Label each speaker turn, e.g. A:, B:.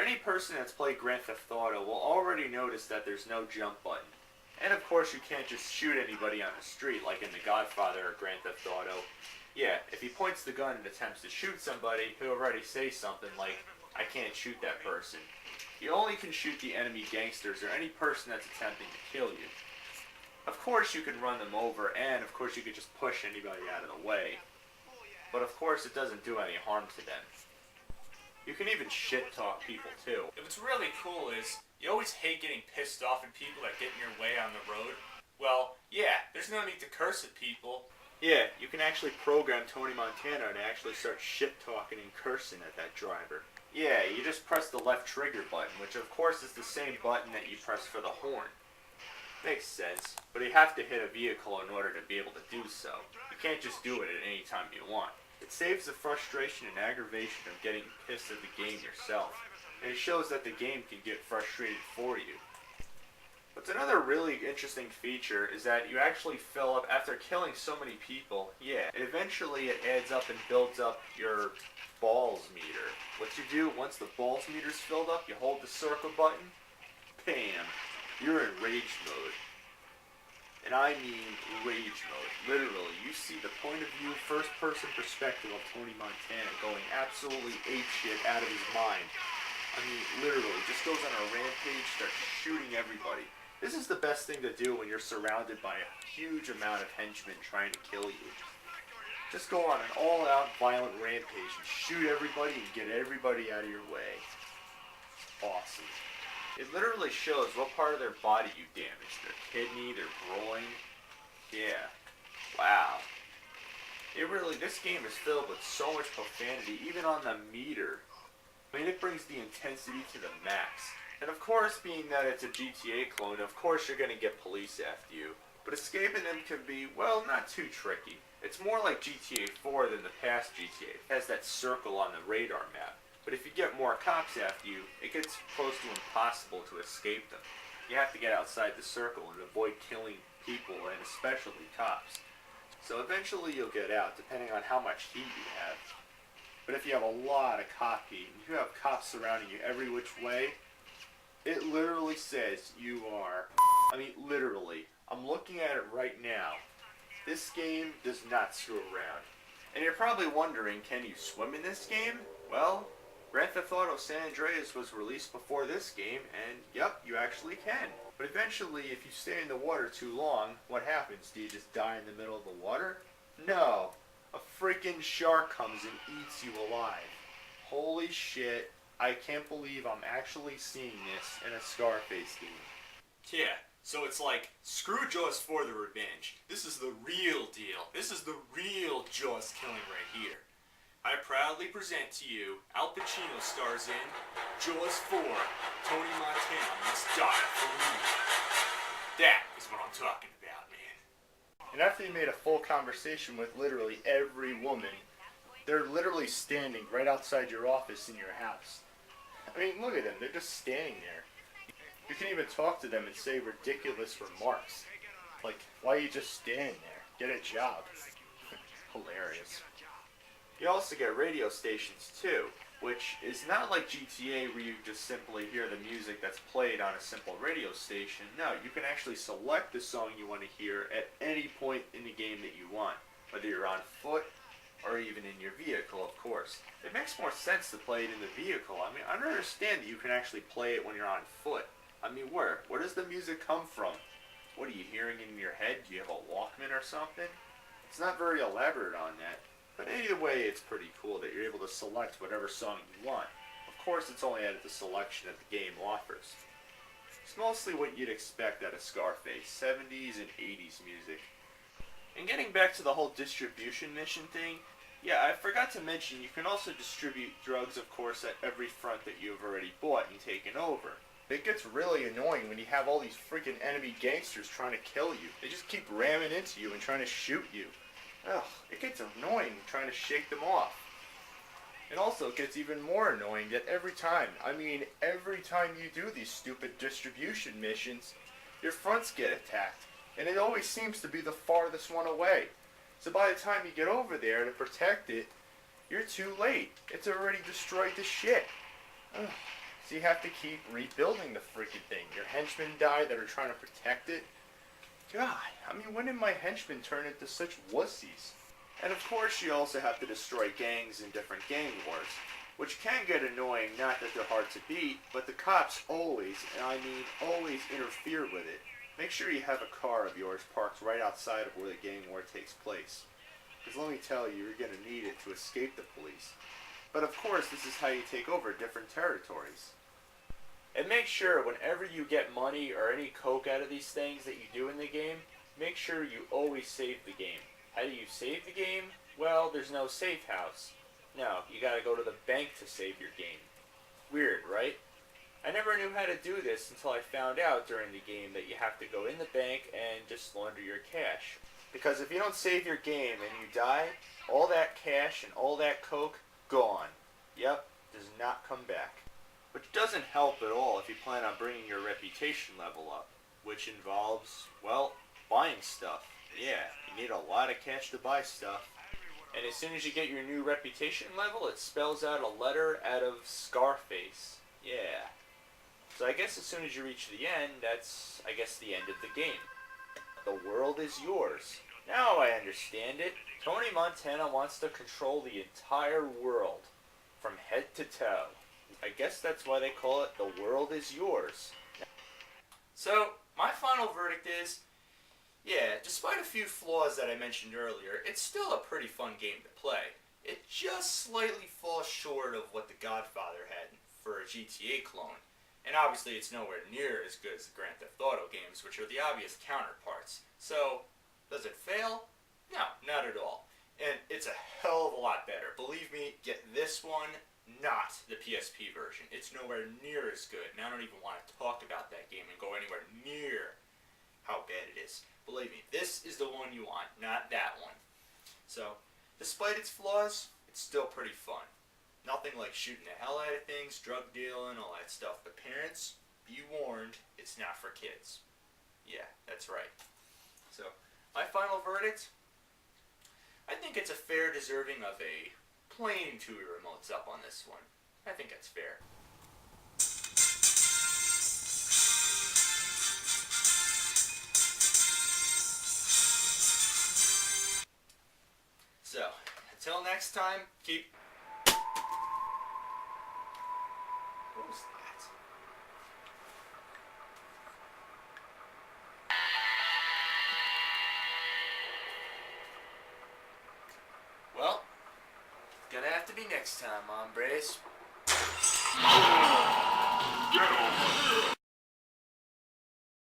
A: any person that's played Grand Theft Auto will already notice that there's no jump button. And of course you can't just shoot anybody on the street like in The Godfather or Grand Theft Auto. Yeah, if he points the gun and attempts to shoot somebody, he'll already say something like, I can't shoot that person. You only can shoot the enemy gangsters or any person that's attempting to kill you. Of course you can run them over, and of course you could just push anybody out of the way. But of course it doesn't do any harm to them. You can even shit talk people too.
B: What's really cool is, you always hate getting pissed off at people that get in your way on the road. Well, yeah, there's no need to curse at people.
A: Yeah, you can actually program Tony Montana to actually start shit talking and cursing at that driver. Yeah, you just press the left trigger button, which of course is the same button that you press for the horn. Makes sense, but you have to hit a vehicle in order to be able to do so. You can't just do it at any time you want. It saves the frustration and aggravation of getting pissed at the game yourself, and it shows that the game can get frustrated for you. But another really interesting feature is that you actually fill up, after killing so many people, yeah, eventually it adds up and builds up your balls meter. What you do, once the balls meter's filled up, you hold the circle button, bam, you're in rage mode. And I mean rage mode. Literally, you see the point of view, first person perspective of Tony Montana going absolutely apeshit out of his mind. I mean, literally, just goes on a rampage, starts shooting everybody. This is the best thing to do when you're surrounded by a huge amount of henchmen trying to kill you. Just go on an all-out violent rampage and shoot everybody and get everybody out of your way. Awesome. It literally shows what part of their body you damaged. Their kidney, their groin. Yeah. Wow. This game is filled with so much profanity, even on the meter. I mean, it brings the intensity to the max. And of course, being that it's a GTA clone, of course you're going to get police after you. But escaping them can be, well, not too tricky. It's more like GTA 4 than the past GTA. It has that circle on the radar map. But if you get more cops after you, it gets close to impossible to escape them. You have to get outside the circle and avoid killing people, and especially cops. So eventually you'll get out, depending on how much heat you have. But if you have a lot of cop heat, and you have cops surrounding you every which way, it literally says you are, I mean literally, I'm looking at it right now. This game does not screw around. And you're probably wondering, can you swim in this game? Well, Grand Theft Auto San Andreas was released before this game, and yep, you actually can. But eventually, if you stay in the water too long, what happens? Do you just die in the middle of the water? No. A freaking shark comes and eats you alive. Holy shit. I can't believe I'm actually seeing this in a Scarface game.
B: Yeah, so it's like, screw Jaws for the revenge. This is the real deal. This is the real Jaws killing right here. I proudly present to you, Al Pacino stars in Jaws 4, Tony Montana Must Die for Me. That is what I'm talking about, man.
A: And after you made a full conversation with literally every woman, they're literally standing right outside your office in your house. I mean, look at them. They're just standing there. You can even talk to them and say ridiculous remarks. Like, why are you just standing there? Get a job. Hilarious. You also get radio stations too, which is not like GTA where you just simply hear the music that's played on a simple radio station. No, you can actually select the song you want to hear at any point in the game that you want, whether you're on foot or even in your vehicle, of course. It makes more sense to play it in the vehicle. I mean, I don't understand that you can actually play it when you're on foot. I mean, where does the music come from? What are you hearing in your head? Do you have a Walkman or something? It's not very elaborate on that. But either way, it's pretty cool that you're able to select whatever song you want. Of course, it's only added the selection that the game offers. It's mostly what you'd expect out of Scarface, 70s and 80s music. And getting back to the whole distribution mission thing, yeah, I forgot to mention you can also distribute drugs, of course, at every front that you've already bought and taken over. It gets really annoying when you have all these freaking enemy gangsters trying to kill you. They just keep ramming into you and trying to shoot you. Ugh, it gets annoying trying to shake them off. And also it gets even more annoying that every time you do these stupid distribution missions, your fronts get attacked. And it always seems to be the farthest one away. So by the time you get over there to protect it, you're too late. It's already destroyed the shit. Ugh, So you have to keep rebuilding the freaking thing. Your henchmen die that are trying to protect it. God, I mean, when did my henchmen turn into such wussies? And of course you also have to destroy gangs in different gang wars, which can get annoying, not that they're hard to beat, but the cops always, and I mean always, interfere with it. Make sure you have a car of yours parked right outside of where the gang war takes place. Because let me tell you, you're going to need it to escape the police. But of course, this is how you take over different territories. And make sure whenever you get money or any coke out of these things that you do in the game, make sure you always save the game. How do you save the game? Well, there's no safe house. No, you gotta go to the bank to save your game. Weird, right? I never knew how to do this until I found out during the game that you have to go in the bank and just launder your cash. Because if you don't save your game and you die, all that cash and all that coke, gone. Yep, does not come back. Which doesn't help at all if you plan on bringing your reputation level up, which involves, well, buying stuff. Yeah, you need a lot of cash to buy stuff. And as soon as you get your new reputation level, it spells out a letter out of Scarface. Yeah. So I guess as soon as you reach the end, that's, I guess, the end of the game. The world is yours. Now I understand it. Tony Montana wants to control the entire world, from head to toe. I guess that's why they call it The World Is Yours.
B: So, my final verdict is, yeah, despite a few flaws that I mentioned earlier, it's still a pretty fun game to play. It just slightly falls short of what The Godfather had for a GTA clone. And obviously it's nowhere near as good as the Grand Theft Auto games, which are the obvious counterparts. So, does it fail? No, not at all. And it's a hell of a lot better. Believe me, get this one, not the PSP version. It's nowhere near as good, and I don't even want to talk about that game and go anywhere near how bad it is. Believe me, this is the one you want, not that one. So, despite its flaws, it's still pretty fun. Nothing like shooting the hell out of things, drug dealing, all that stuff. But parents, be warned, it's not for kids. Yeah, that's right. So, my final verdict, I think it's a fair deserving of a plain 2 remotes up on this one. I think that's fair. So, until next time, keep... What was that? Well, gonna have to be next time, hombres.